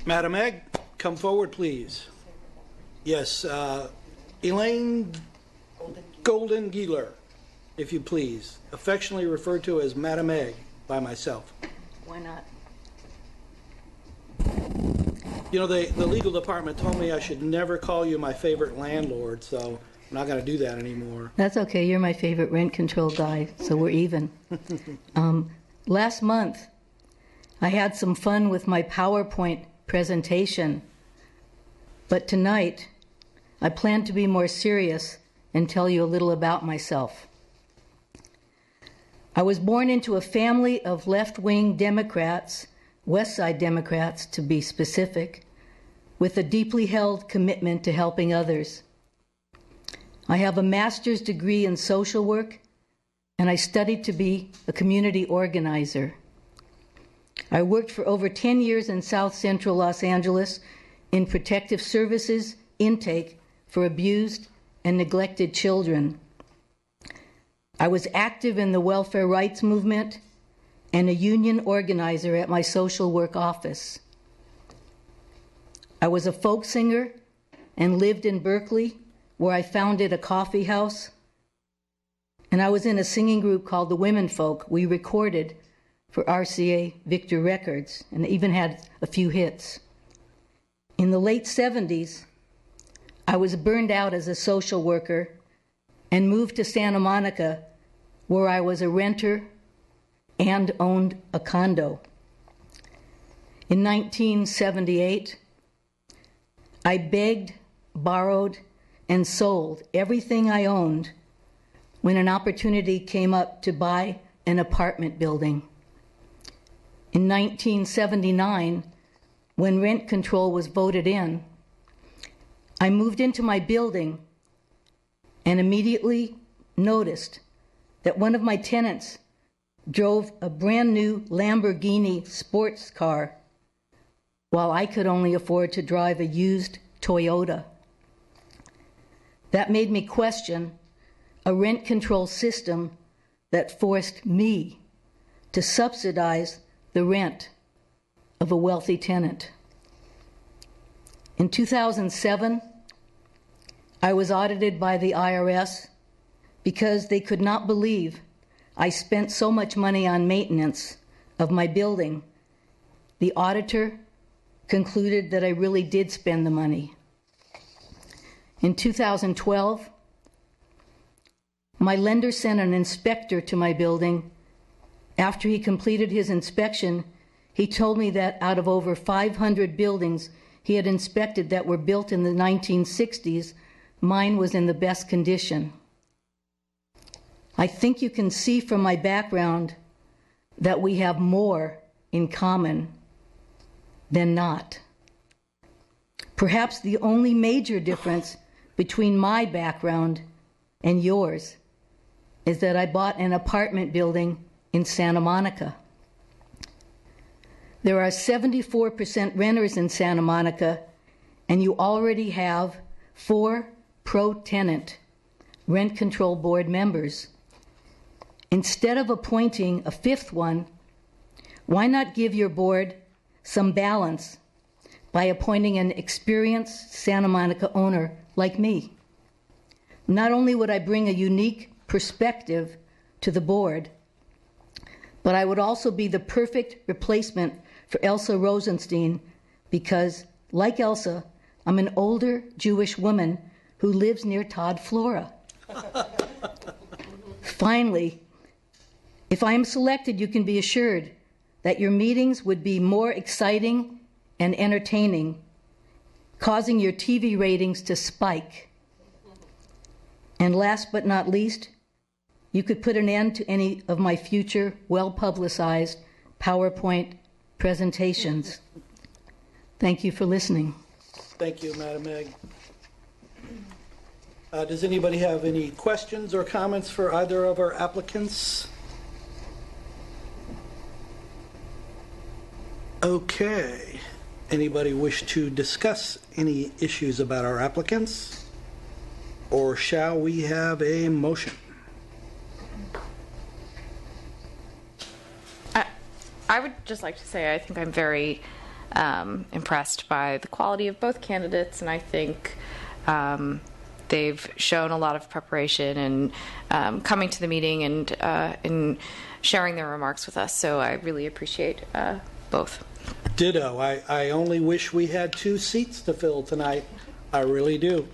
Madam Egg, come forward, please. Yes, Elaine Golden-Gealer, if you please, affectionately referred to as Madam Egg by myself. Why not? You know, the legal department told me I should never call you my favorite landlord, so I'm not going to do that anymore. That's okay. You're my favorite rent control guy, so we're even. Last month, I had some fun with my PowerPoint presentation, but tonight, I plan to be more serious and tell you a little about myself. I was born into a family of left-wing Democrats, West Side Democrats to be specific, with a deeply held commitment to helping others. I have a master's degree in social work, and I studied to be a community organizer. I worked for over 10 years in South Central Los Angeles in protective services intake for abused and neglected children. I was active in the welfare rights movement and a union organizer at my social work office. I was a folk singer and lived in Berkeley, where I founded a coffee house. And I was in a singing group called the Women Folk. We recorded for RCA Victor Records and even had a few hits. In the late 70s, I was burned out as a social worker and moved to Santa Monica, where I was a renter and owned a condo. In 1978, I begged, borrowed, and sold everything I owned when an opportunity came up to buy an apartment building. In 1979, when rent control was voted in, I moved into my building and immediately noticed that one of my tenants drove a brand new Lamborghini sports car while I could only afford to drive a used Toyota. That made me question a rent control system that forced me to subsidize the rent of a wealthy tenant. In 2007, I was audited by the IRS because they could not believe I spent so much money on maintenance of my building. The auditor concluded that I really did spend the money. In 2012, my lender sent an inspector to my building. After he completed his inspection, he told me that out of over 500 buildings he had inspected that were built in the 1960s, mine was in the best condition. I think you can see from my background that we have more in common than not. Perhaps the only major difference between my background and yours is that I bought an apartment building in Santa Monica. There are 74% renters in Santa Monica, and you already have 4 pro-tenant rent control board members. Instead of appointing a 5th one, why not give your board some balance by appointing an experienced Santa Monica owner like me? Not only would I bring a unique perspective to the board, but I would also be the perfect replacement for Elsa Rosenstein because, like Elsa, I'm an older Jewish woman who lives near Todd, Flora. Finally, if I am selected, you can be assured that your meetings would be more exciting and entertaining, causing your TV ratings to spike. And last but not least, you could put an end to any of my future well-publicized PowerPoint presentations. Thank you for listening. Thank you, Madam Egg. Does anybody have any questions or comments for either of our applicants? Okay. Anybody wish to discuss any issues about our applicants? Or shall we have a motion? I would just like to say I think I'm very impressed by the quality of both candidates, and I think they've shown a lot of preparation and coming to the meeting and sharing their remarks with us. So I really appreciate both. Ditto. I only wish we had 2 seats to fill tonight. I really do.